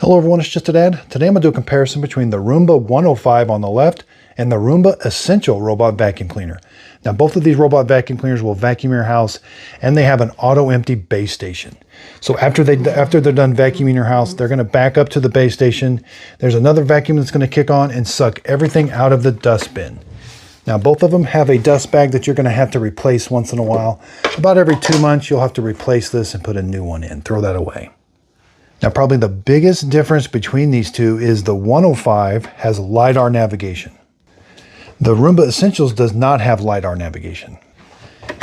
Hello everyone, it's just a Dad. Today I'm going to do a comparison between the Roomba 105 on the left and the Roomba Essential robot vacuum cleaner. Now both of these robot vacuum cleaners will vacuum your house and they have an auto empty base station. So after they're done vacuuming your house, they're going to back up to the base station. There's another vacuum that's going to kick on and suck everything out of the dust bin. Now both of them have a dust bag that you're going to have to replace once in a while. About every 2 months you'll have to replace this and put a new one in. Throw that away. Now, probably the biggest difference between these two is the 105 has LiDAR navigation. The Roomba Essentials does not have LiDAR navigation.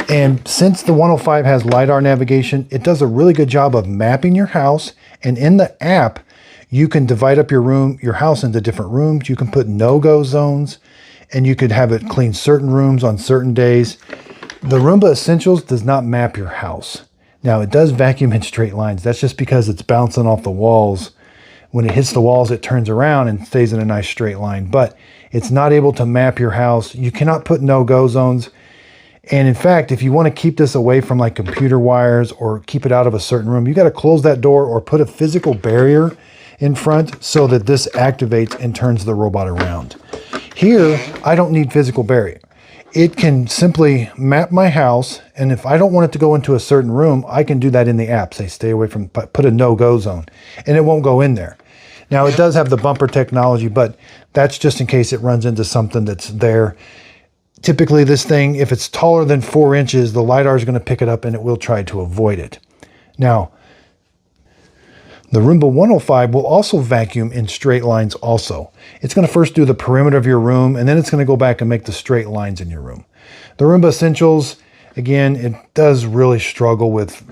And since the 105 has LiDAR navigation, it does a really good job of mapping your house. And in the app, you can divide up your house into different rooms. You can put no-go zones, and you could have it clean certain rooms on certain days. The Roomba Essentials does not map your house. Now it does vacuum in straight lines. That's just because it's bouncing off the walls. When it hits the walls, it turns around and stays in a nice straight line, but it's not able to map your house. You cannot put no-go zones. And in fact, if you want to keep this away from like computer wires or keep it out of a certain room, you got to close that door or put a physical barrier in front so that this activates and turns the robot around. Here, I don't need physical barrier. It can simply map my house, and if I don't want it to go into a certain room, I can do that in the app. Say, stay away from, put a no-go zone, and it won't go in there. Now, it does have the bumper technology, but that's just in case it runs into something that's there. Typically, this thing, if it's taller than 4 inches, the LiDAR is going to pick it up, and it will try to avoid it. Now, the Roomba 105 will also vacuum in straight lines also. It's going to first do the perimeter of your room, and then it's going to go back and make the straight lines in your room. The Roomba Essentials, again, it does really struggle with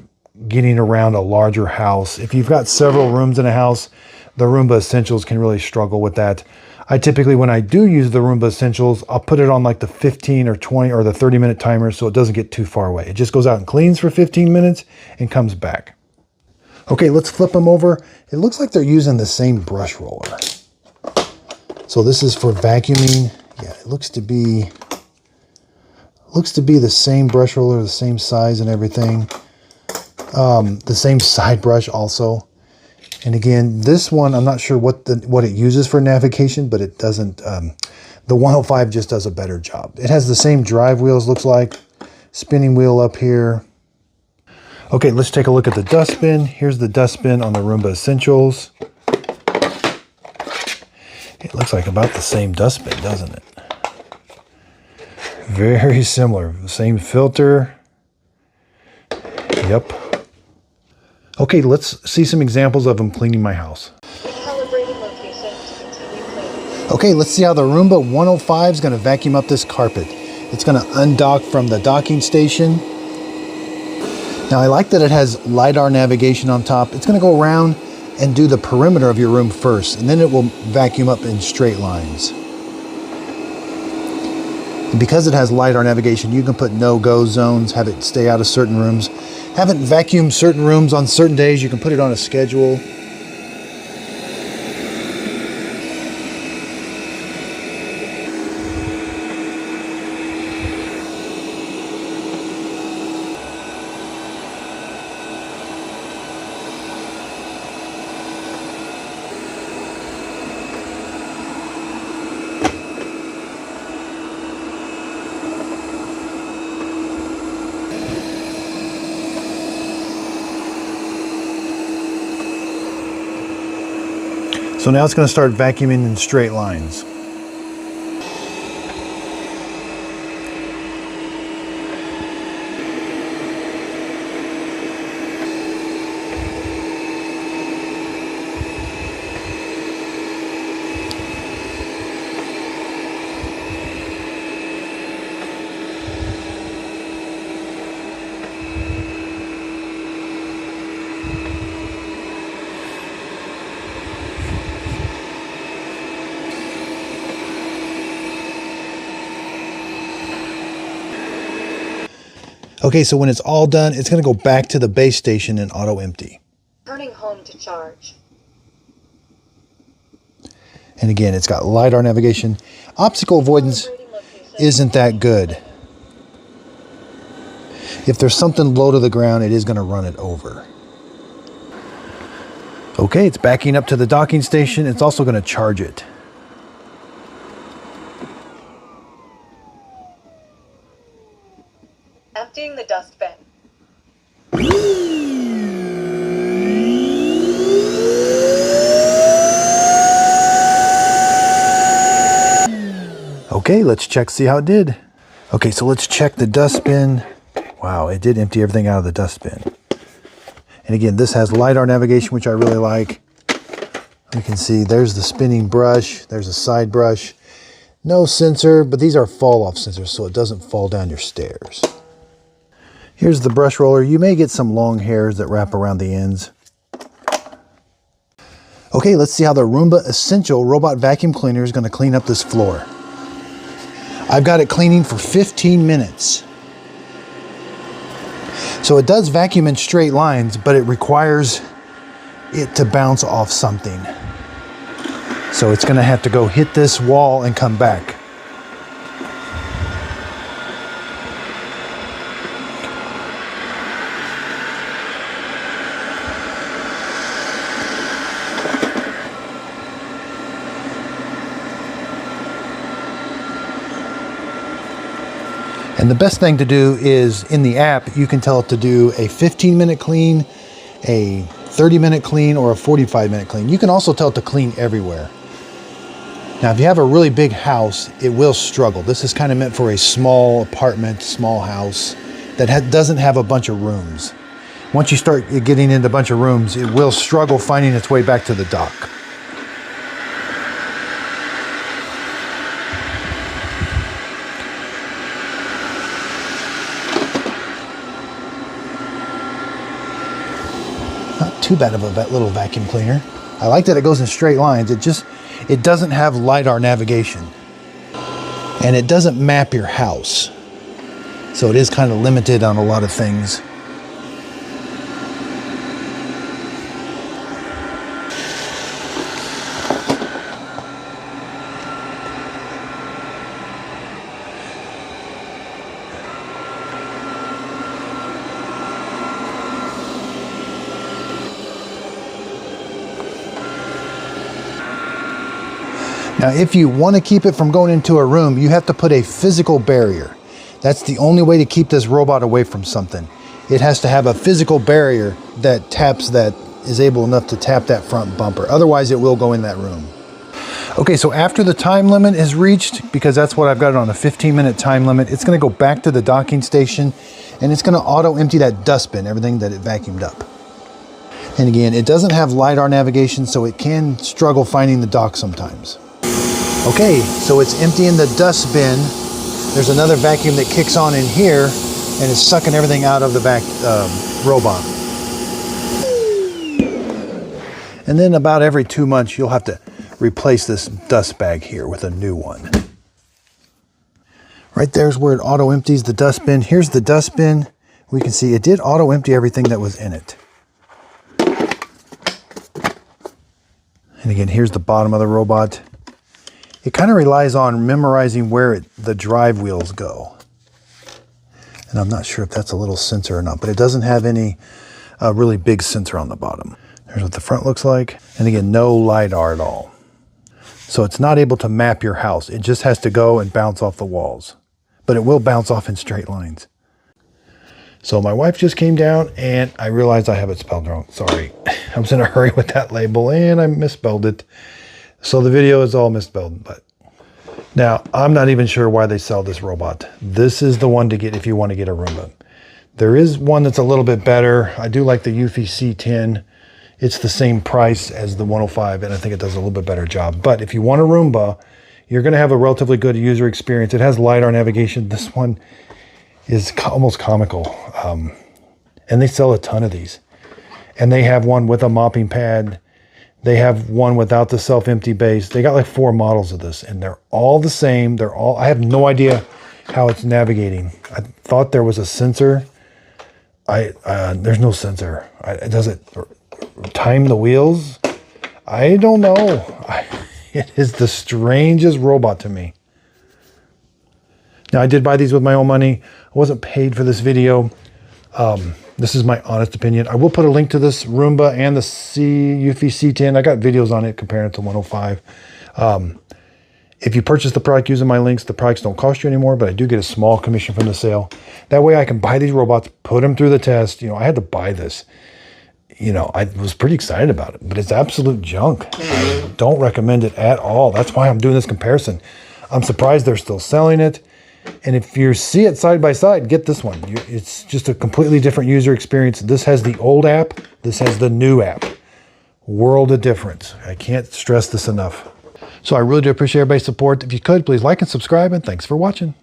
getting around a larger house. If you've got several rooms in a house, the Roomba Essentials can really struggle with that. I typically, when I do use the Roomba Essentials, I'll put it on like the 15 or 20 or the 30-minute timer so it doesn't get too far away. It just goes out and cleans for 15 minutes and comes back. Okay, let's flip them over. It looks like they're using the same brush roller. So this is for vacuuming. Yeah, it looks to be the same brush roller, the same size and everything. The same side brush also. And again, this one, I'm not sure what it uses for navigation, but it doesn't. The 105 just does a better job. It has the same drive wheels, looks like. Spinning wheel up here. Okay, let's take a look at the dustbin. Here's the dustbin on the Roomba Essentials. It looks like about the same dustbin, doesn't it? Very similar. The same filter. Yep. Okay, let's see some examples of them cleaning my house. Okay, let's see how the Roomba 105 is going to vacuum up this carpet. It's going to undock from the docking station. Now I like that it has LiDAR navigation on top. It's going to go around and do the perimeter of your room first, and then it will vacuum up in straight lines. And because it has LiDAR navigation, you can put no-go zones, have it stay out of certain rooms. Have it vacuum certain rooms on certain days. You can put it on a schedule. So now it's going to start vacuuming in straight lines. Okay, so when it's all done, it's going to go back to the base station and auto empty. Turning home to charge. And again, it's got LiDAR navigation. Obstacle avoidance isn't that good. If there's something low to the ground, it is going to run it over. Okay, it's backing up to the docking station. It's also going to charge it. Emptying the dustbin. Okay, let's check, see how it did. Okay, so let's check the dustbin. Wow, it did empty everything out of the dustbin. And again, this has LiDAR navigation, which I really like. You can see there's the spinning brush. There's a side brush. No sensor, but these are fall-off sensors, so it doesn't fall down your stairs. Here's the brush roller. You may get some long hairs that wrap around the ends. Okay, let's see how the Roomba Essential robot vacuum cleaner is going to clean up this floor. I've got it cleaning for 15 minutes. So it does vacuum in straight lines, but it requires it to bounce off something. So it's going to have to go hit this wall and come back. And the best thing to do is in the app, you can tell it to do a 15-minute clean, a 30-minute clean, or a 45-minute clean. You can also tell it to clean everywhere. Now, if you have a really big house, it will struggle. This is kind of meant for a small apartment, small house that doesn't have a bunch of rooms. Once you start getting into a bunch of rooms, it will struggle finding its way back to the dock. Not too bad of a little vacuum cleaner. I like that it goes in straight lines. It doesn't have LiDAR navigation. And it doesn't map your house. So it is kind of limited on a lot of things. Now, if you want to keep it from going into a room, you have to put a physical barrier. That's the only way to keep this robot away from something. It has to have a physical barrier that is able enough to tap that front bumper. Otherwise, it will go in that room. Okay, so after the time limit is reached, because that's what I've got it on, a 15-minute time limit, it's going to go back to the docking station, and it's going to auto-empty that dustbin, everything that it vacuumed up. And again, it doesn't have LiDAR navigation, so it can struggle finding the dock sometimes. Okay, so it's emptying the dustbin. There's another vacuum that kicks on in here and is sucking everything out of the robot. And then about every 2 months, you'll have to replace this dust bag here with a new one. Right there's where it auto empties the dustbin. Here's the dustbin. We can see it did auto empty everything that was in it. And again, here's the bottom of the robot. It kind of relies on memorizing where the drive wheels go. And I'm not sure if that's a little sensor or not, but it doesn't have any really big sensor on the bottom. Here's what the front looks like. And again, no LiDAR at all. So it's not able to map your house. It just has to go and bounce off the walls. But it will bounce off in straight lines. So my wife just came down and I realized I have it spelled wrong. Sorry. I was in a hurry with that label and I misspelled it. So the video is all misspelled, but now I'm not even sure why they sell this robot. This is the one to get if you want to get a Roomba. There is one that's a little bit better. I do like the Eufy C10. It's the same price as the 105, and I think it does a little bit better job. But if you want a Roomba, you're going to have a relatively good user experience. It has LiDAR navigation. This one is almost comical. And they sell a ton of these. And they have one with a mopping pad. They have one without the self-empty base. They got like 4 models of this, and they're all the same. I have no idea how it's navigating. I thought there was a sensor. There's no sensor. Does it time the wheels? I don't know. It is the strangest robot to me. Now, I did buy these with my own money. I wasn't paid for this video. This is my honest opinion. I will put a link to this Roomba and the Eufy C10. I got videos on it comparing it to 105. If you purchase the product using my links, the products don't cost you anymore, but I do get a small commission from the sale. That way I can buy these robots, put them through the test. You know, I had to buy this. You know, I was pretty excited about it, but it's absolute junk. I don't recommend it at all. That's why I'm doing this comparison. I'm surprised they're still selling it. And if you see it side by side, get this one. It's just a completely different user experience. This has the old app. This has the new app. World of difference. I can't stress this enough. So I really do appreciate everybody's support. If you could, please like and subscribe, and thanks for watching.